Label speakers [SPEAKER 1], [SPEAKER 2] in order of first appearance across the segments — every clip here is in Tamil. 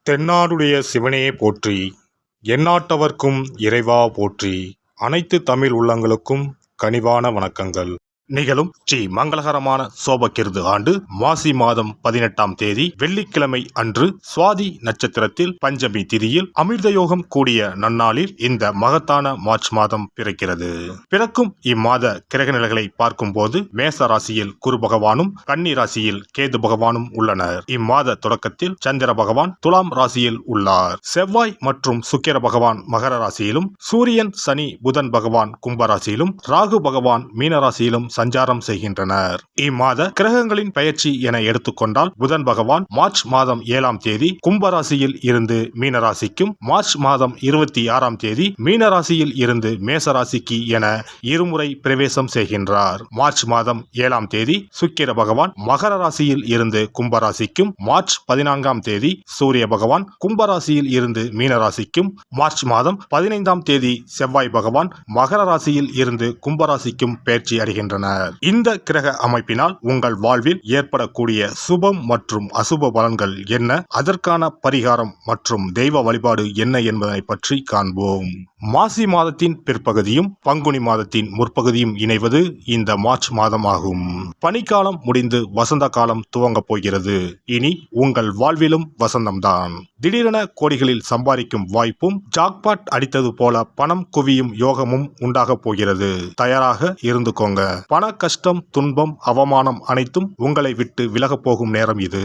[SPEAKER 1] தென்னாடுடைய சிவனே போற்றி, எந்நாட்டவர்க்கும் இறைவா போற்றி. அனைத்து தமிழ் உள்ளங்களுக்கும் கனிவான வணக்கங்கள். நிகழும் ஸ்ரீ மங்களகரமான சோபகிருது ஆண்டு மாசி மாதம் 18ஆம் தேதி வெள்ளிக்கிழமை அன்று சுவாதி நட்சத்திரத்தில் பஞ்சமி திதியில் அமிர்த யோகம் கூடிய நன்னாளில் இந்த மகத்தான மார்ச் மாதம் பிறக்கிறது. பிறக்கும் இம்மாத கிரக நிலைகளை பார்க்கும் போது மேச ராசியில் குரு பகவானும் கன்னி ராசியில் கேது பகவானும் உள்ளனர். இம்மாத தொடக்கத்தில் சந்திர பகவான் துலாம் ராசியில் உள்ளார். செவ்வாய் மற்றும் சுக்கிர பகவான் மகர ராசியிலும், சூரியன் சனி புதன் பகவான் கும்பராசியிலும், ராகு பகவான் மீனராசியிலும் சஞ்சாரம் செய்கின்றனர். இம்மாத கிரகங்களின் பயிற்சி என எடுத்துக்கொண்டால் புதன் பகவான் மார்ச் மாதம் 7ஆம் தேதி கும்பராசியில் இருந்து மீனராசிக்கும், மார்ச் மாதம் 26ஆம் தேதி மீனராசியில் இருந்து மேசராசிக்கு என இருமுறை பிரவேசம் செய்கின்றார். மார்ச் மாதம் 7ஆம் தேதி சுக்கிர பகவான் மகர ராசியில் இருந்து கும்பராசிக்கும், மார்ச் 14ஆம் தேதி சூரிய பகவான் கும்பராசியில் இருந்து மீனராசிக்கும், மார்ச் மாதம் 15ஆம் தேதி செவ்வாய் பகவான் மகர ராசியில் இருந்து கும்பராசிக்கும் பயிற்சி அடைகின்றனர். இந்த கிரக அமைப்பினால் உங்கள் வாழ்வில் ஏற்படக்கூடிய சுபம் மற்றும் அசுப பலன்கள் என்ன, அதற்கான பரிகாரம் மற்றும் தெய்வ வழிபாடு என்ன என்பதை பற்றி காண்போம். மாசி மாதத்தின் பிற்பகுதியும் பங்குனி மாதத்தின் முற்பகுதியும் இணைவது இந்த மார்ச் மாதம் ஆகும். பனிக்காலம் முடிந்து வசந்த காலம் துவங்க போகிறது. இனி உங்கள் வாழ்விலும் வசந்தம்தான். திடீரென கோடிகளில் சம்பாதிக்கும் வாய்ப்பும், ஜாக்பாட் அடித்தது போல பணம் குவியும் யோகமும் உண்டாக போகிறது. தயாராக இருந்துக்கோங்க. பண கஷ்டம், துன்பம், அவமானம் அனைத்தும் உங்களை விட்டு விலகப் போகும் நேரம் இது.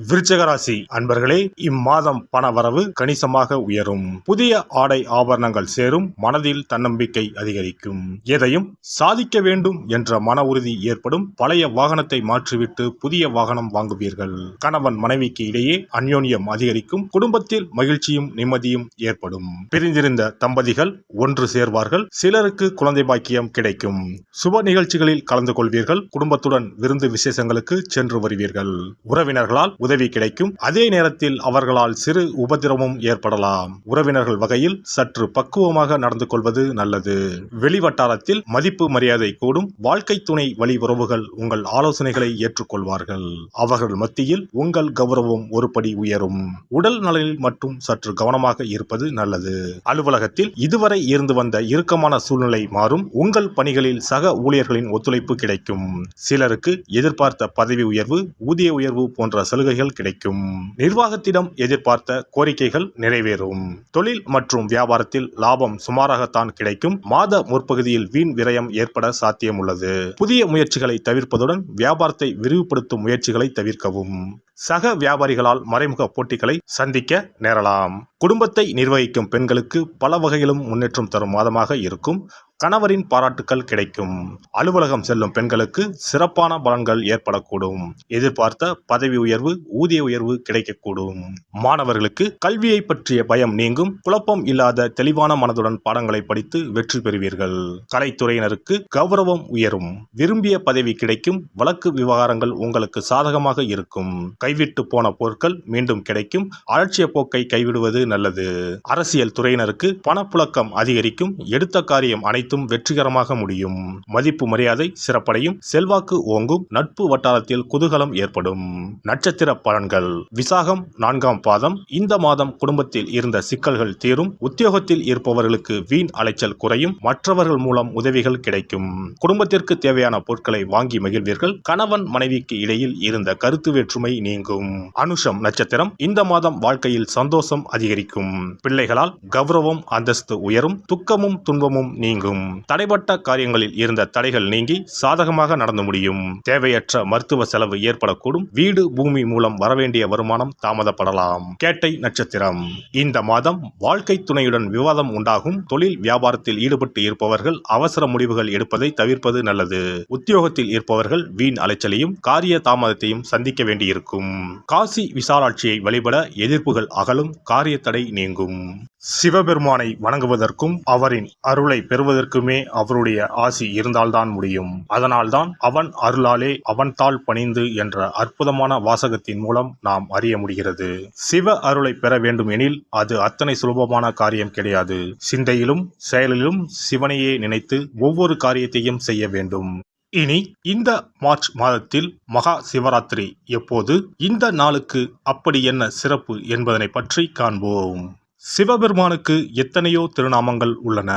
[SPEAKER 1] விருச்சிக ராசி அன்பர்களே, இம்மாதம் பண வரவு கணிசமாக உயரும். புதிய ஆடை ஆபரணங்கள் சேரும். மனதில் தன்னம்பிக்கை அதிகரிக்கும். எதையும் சாதிக்க வேண்டும் என்ற மன உறுதி ஏற்படும். பழைய வாகனத்தை மாற்றிவிட்டு புதிய வாகனம் வாங்குவீர்கள். கணவன் மனைவிக்கு இடையே அந்யோன்யம் அதிகரிக்கும். குடும்பத்தில் மகிழ்ச்சியும் நிம்மதியும் ஏற்படும். பிரிந்திருந்த தம்பதிகள் ஒன்று சேர்வார்கள். சிலருக்கு குழந்தை பாக்கியம் கிடைக்கும். சுப நிகழ்ச்சிகளில் கலந்து கொள்வீர்கள். குடும்பத்துடன் விருந்து விசேஷங்களுக்கு சென்று வருவீர்கள். உறவினர்களால் உதவி கிடைக்கும். அதே நேரத்தில் அவர்களால் சிறு உபத்திரமும் ஏற்படலாம். உறவினர்கள் வகையில் சற்று பக்குவமாக நடந்து கொள்வது நல்லது. வெளிவட்டாரத்தில் மதிப்பு மரியாதை கூடும். வாழ்க்கை துணை வழி உறவுகள் உங்கள் ஆலோசனைகளை ஏற்றுக்கொள்வார்கள். அவர்கள் மத்தியில் உங்கள் கௌரவம் ஒரு படி உயரும். உடல் நலனில் மட்டும் சற்று கவனமாக இருப்பது நல்லது. அலுவலகத்தில் இதுவரை இருந்து வந்த இறுக்கமான சூழ்நிலை மாறும். உங்கள் பணிகளில் சக ஊழியர்களின் ஒத்துழைப்பு கிடைக்கும். சிலருக்கு எதிர்பார்த்த பதவி உயர்வு, ஊதிய உயர்வு போன்ற சலுகைகள் கிடைக்கும். நிர்வாகத்திடம் எதிர்பார்த்த கோரிக்கைகள் நிறைவேறும். தொழில் மற்றும் வியாபாரத்தில் லாபம் சுமாராகத்தான் கிடைக்கும். மாத முற்பகுதியில் வீண் விரயம் ஏற்பட சாத்தியம் உள்ளது. புதிய முயற்சிகளை தவிர்ப்பதுடன் வியாபாரத்தை விரிவுபடுத்தும் முயற்சிகளை தவிர்க்கவும். சக வியாபாரிகளால் மறைமுக போட்டிகளை சந்திக்க நேரலாம். குடும்பத்தை நிர்வகிக்கும் பெண்களுக்கு பல வகையிலும் முன்னேற்றம் தரும் மாதமாக இருக்கும். கணவரின் பாராட்டுக்கள் கிடைக்கும். அலுவலகம் செல்லும் பெண்களுக்கு சிறப்பான பலன்கள் ஏற்படக்கூடும். எதிர்பார்த்த பதவி உயர்வு, ஊதிய உயர்வு கிடைக்கக்கூடும். மாணவர்களுக்கு கல்வியை பற்றிய பயம் நீங்கும். குழப்பம் இல்லாத தெளிவான மனதுடன் பாடங்களை படித்து வெற்றி பெறுவீர்கள். கலைத்துறையினருக்கு கௌரவம் உயரும். விரும்பிய பதவி கிடைக்கும். வழக்கு விவகாரங்கள் உங்களுக்கு சாதகமாக இருக்கும். கைவிட்டு போன பொருட்கள் மீண்டும் கிடைக்கும். அலட்சிய போக்கை கைவிடுவது நல்லது. அரசியல் துறையினருக்கு பணப்புழக்கம் அதிகரிக்கும். எடுத்த காரியம் அனைத்தும் வெற்றிகரமாக முடியும். மதிப்பு மரியாதை சிறப்படையும். செல்வாக்கு ஓங்கும். நட்பு வட்டாரத்தில் குதூகலம் ஏற்படும். நட்சத்திர பலன்கள். விசாகம் 4ஆம் பாதம். இந்த மாதம் குடும்பத்தில் இருந்த சிக்கல்கள் தீரும். உத்தியோகத்தில் இருப்பவர்களுக்கு வீண் அலைச்சல் குறையும். மற்றவர்கள் மூலம் உதவிகள் கிடைக்கும். குடும்பத்திற்கு தேவையான பொருட்களை வாங்கி மகிழ்வீர்கள். கணவன் மனைவிக்கு இடையில் இருந்த கருத்து வேற்றுமை நீங்கும். அனுஷம் நட்சத்திரம். இந்த மாதம் வாழ்க்கையில் சந்தோஷம் அதிகரிக்கும். பிள்ளைகளால் கௌரவம் அந்தஸ்து உயரும். துக்கமும் துன்பமும் நீங்கும். தடைப்பட்ட காரியங்களில் இருந்த தடைகள் நீங்கி சாதகமாக நடந்து முடியும். தேவையற்ற மருத்துவ செலவு ஏற்படக்கூடும். வீடு பூமி மூலம் வரவேண்டிய வருமானம் தாமதப்படலாம். கேட்டை நட்சத்திரம். இந்த மாதம் வாழ்க்கை துணையுடன் விவாதம் உண்டாகும். தொழில் வியாபாரத்தில் ஈடுபட்டு இருப்பவர்கள் அவசர முடிவுகள் எடுப்பதை தவிர்ப்பது நல்லது. உத்தியோகத்தில் இருப்பவர்கள் வீண் அலைச்சலையும் காரிய தாமதத்தையும் சந்திக்க வேண்டியிருக்கும். காசி விசாலாட்சியை வழிபட எதிர்ப்புகள் அகலும். காரிய தடை நீங்கும். சிவபெருமானை வணங்குவதற்கும் அவரின் அருளை பெறுவதற்குமே அவருடைய ஆசி இருந்தால்தான் முடியும். அதனால்தான் அவன் அருளாலே அவன் தாள் பணிந்து என்ற அற்புதமான வாசகத்தின் மூலம் நாம் அறிய முடிகிறது. சிவ அருளை பெற வேண்டும் எனில் அது அத்தனை சுலபமான காரியம் கிடையாது. சிந்தையிலும் செயலிலும் சிவனையே நினைத்து ஒவ்வொரு காரியத்தையும் செய்ய வேண்டும். இனி இந்த மார்ச் மாதத்தில் மகா சிவராத்திரி எப்போது, இந்த நாளுக்கு அப்படி என்ன சிறப்பு என்பதனை பற்றி காண்போம். சிவபெருமானுக்கு எத்தனையோ திருநாமங்கள் உள்ளன.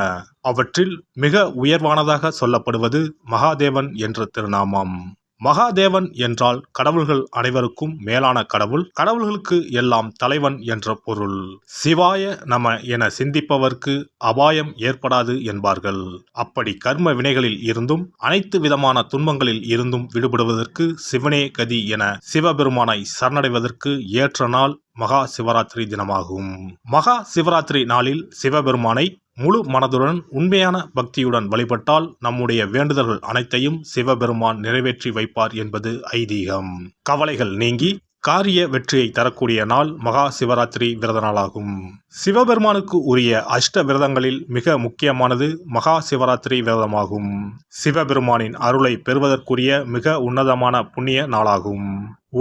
[SPEAKER 1] அவற்றில் மிக உயர்வானதாக சொல்லப்படுவது மகாதேவன் என்ற திருநாமம். மகாதேவன் என்றால் கடவுள்கள் அனைவருக்கும் மேலான கடவுள், கடவுள்களுக்கு எல்லாம் தலைவன் என்ற பொருள். சிவாய நம என சிந்திப்பவர்க்கு அபாயம் ஏற்படாது என்பார்கள். அப்படி கர்ம வினைகளில் இருந்தும் அனைத்து விதமான துன்பங்களில் இருந்தும் விடுபடுவதற்கு சிவனே கதி என சிவபெருமானை சரணடைவதற்கு ஏற்ற நாள் மகா சிவராத்திரி தினமாகும். மகா சிவராத்திரி நாளில் சிவபெருமானை முழு மனதுடன் உண்மையான பக்தியுடன் வழிபட்டால் நம்முடைய வேண்டுதல்கள் அனைத்தையும் சிவபெருமான் நிறைவேற்றி வைப்பார் என்பது ஐதீகம். கவலைகள் நீங்கி காரிய வெற்றியை தரக்கூடிய நாள் மகா சிவராத்திரி விரத நாளாகும். சிவபெருமானுக்கு உரிய அஷ்ட விரதங்களில் மிக முக்கியமானது மகா சிவராத்திரி விரதமாகும். சிவபெருமானின் அருளை பெறுவதற்குரிய மிக உன்னதமான புண்ணிய நாளாகும்.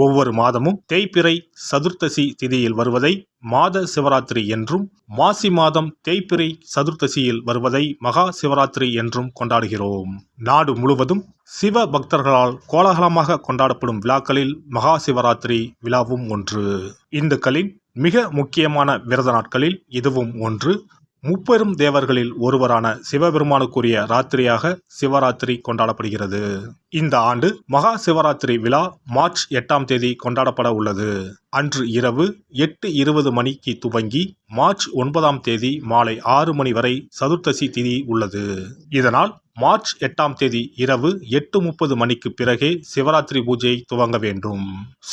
[SPEAKER 1] ஒவ்வொரு மாதமும் தேய்பிறை சதுர்த்தசி திதியில் வருவதை மாத சிவராத்திரி என்றும், மாசி மாதம் தேய்பிறை சதுர்த்தசியில் வருவதை மகா சிவராத்திரி என்றும் கொண்டாடுகிறோம். நாடு முழுவதும் சிவ பக்தர்களால் கோலாகலமாக கொண்டாடப்படும் விழாக்களில் மகா சிவராத்திரி விழாவும் ஒன்று. இந்துக்களின் மிக முக்கியமான விரத நாட்களில் இதுவும் ஒன்று. முப்பெரும் தேவர்களில் ஒருவரான சிவபெருமானுக்குரிய ராத்திரியாக சிவராத்திரி கொண்டாடப்படுகிறது. இந்த ஆண்டு மகா சிவராத்திரி விழா மார்ச் 8ஆம் தேதி கொண்டாடப்பட உள்ளது. அன்று இரவு 8:20 மணிக்கு துவங்கி மார்ச் 9ஆம் தேதி மாலை 6 மணி வரை சதுர்த்தசி திதி உள்ளது. இதனால் மார்ச் 8ஆம் தேதி இரவு 8:30 மணிக்கு பிறகே சிவராத்திரி பூஜையை துவங்க வேண்டும்.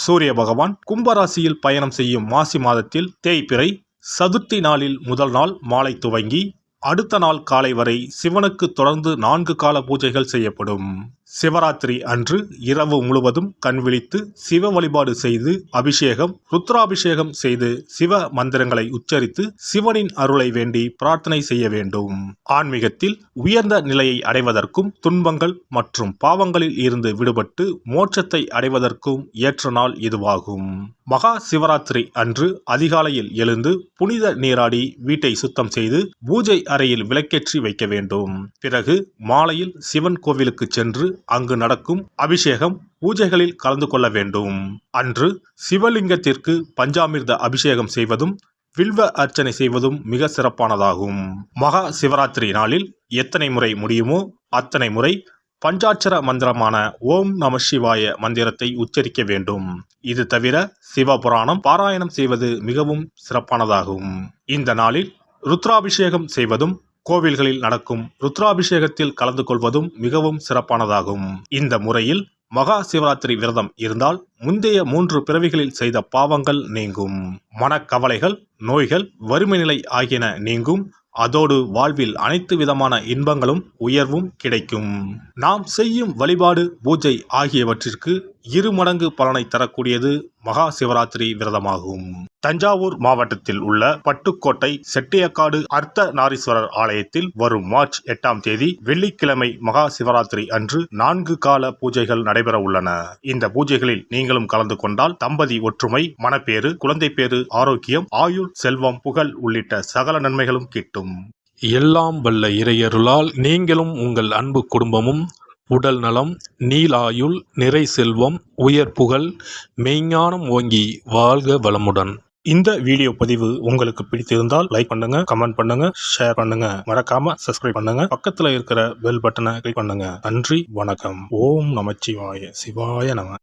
[SPEAKER 1] சூரிய பகவான் கும்பராசியில் பயணம் செய்யும் மாசி மாதத்தில் தேய்பிறை சதுர்த்தி நாளில் முதல் நாள் மாலை துவங்கி அடுத்த நாள் காலை வரை சிவனுக்கு தொடர்ந்து 4 கால பூஜைகள் செய்யப்படும். சிவராத்திரி அன்று இரவு முழுவதும் கண் விழித்து சிவ வழிபாடு செய்து அபிஷேகம், ருத்ராபிஷேகம் செய்து சிவ மந்திரங்களை உச்சரித்து சிவனின் அருளை வேண்டி பிரார்த்தனை செய்ய வேண்டும். ஆன்மீகத்தில் உயர்ந்த நிலையை அடைவதற்கும் துன்பங்கள் மற்றும் பாவங்களில் இருந்து விடுபட்டு மோட்சத்தை அடைவதற்கும் ஏற்ற நாள் இதுவாகும். மகா சிவராத்திரி அன்று அதிகாலையில் எழுந்து புனித நீராடி வீட்டை சுத்தம் செய்து பூஜை அறையில் விளக்கேற்றி வைக்க வேண்டும். பிறகு மாலையில் சிவன் கோவிலுக்கு சென்று அங்கு நடக்கும் அபிஷேகம் பூஜைகளில் கலந்து கொள்ள வேண்டும். அன்று சிவலிங்கத்திற்கு பஞ்சாமிர்த அபிஷேகம் செய்வதும் வில்வ அர்ச்சனை செய்வதும் மிக சிறப்பானதாகும். மகா சிவராத்திரி நாளில் எத்தனை முறை முடியுமோ அத்தனை முறை பஞ்சாட்சர மந்திரமான ஓம் நம சிவாய மந்திரத்தை உச்சரிக்க வேண்டும். இது தவிர சிவபுராணம் பாராயணம் செய்வது மிகவும் சிறப்பானதாகும். இந்த நாளில் ருத்ராபிஷேகம் செய்வதும் கோவில்களில் நடக்கும் ருத்ராபிஷேகத்தில் கலந்து கொள்வதும் மிகவும் சிறப்பானதாகும். இந்த முறையில் மகா சிவராத்திரி விரதம் இருந்தால் முந்தைய 3 பிறவிகளில் செய்த பாவங்கள் நீங்கும். மனக்கவலைகள், நோய்கள், வறுமை நிலை ஆகியன நீங்கும். அதோடு வாழ்வில் அனைத்து விதமான இன்பங்களும் உயர்வும் கிடைக்கும். நாம் செய்யும் வழிபாடு, பூஜை ஆகியவற்றிற்கு 2 மடங்கு பலனை தரக்கூடியது மகா சிவராத்திரி விரதமாகும். தஞ்சாவூர் மாவட்டத்தில் உள்ள பட்டுக்கோட்டை செட்டியக்காடு அர்த்த நாரீஸ்வரர் ஆலயத்தில் வரும் மார்ச் 8ஆம் தேதி வெள்ளிக்கிழமை மகா சிவராத்திரி அன்று 4 கால பூஜைகள் நடைபெற உள்ளன. இந்த பூஜைகளில் நீங்களும் கலந்து கொண்டால் தம்பதி ஒற்றுமை, மனப்பேறு, குழந்தை பேறு, ஆரோக்கியம், ஆயுள், செல்வம், புகழ் உள்ளிட்ட சகல நன்மைகளும் கிட்டும்.
[SPEAKER 2] எல்லாம் வல்ல இறையருளால் நீங்களும் உங்கள் அன்பு குடும்பமும் உடல் நலம், நீலாயுள், நிறை செல்வம், உயர் புகழ், மெய்ஞானம் ஓங்கி வாழ்க வளமுடன்.
[SPEAKER 1] இந்த வீடியோ பதிவு உங்களுக்கு பிடித்திருந்தால் லைக் பண்ணுங்க, கமெண்ட் பண்ணுங்க, ஷேர் பண்ணுங்க, மறக்காம சப்ஸ்கிரைப் பண்ணுங்க, பக்கத்துல இருக்கிற பெல் பட்டனை கிளிக் பண்ணுங்க. நன்றி, வணக்கம். ஓம் நமச்சிவாய. சிவாய நம.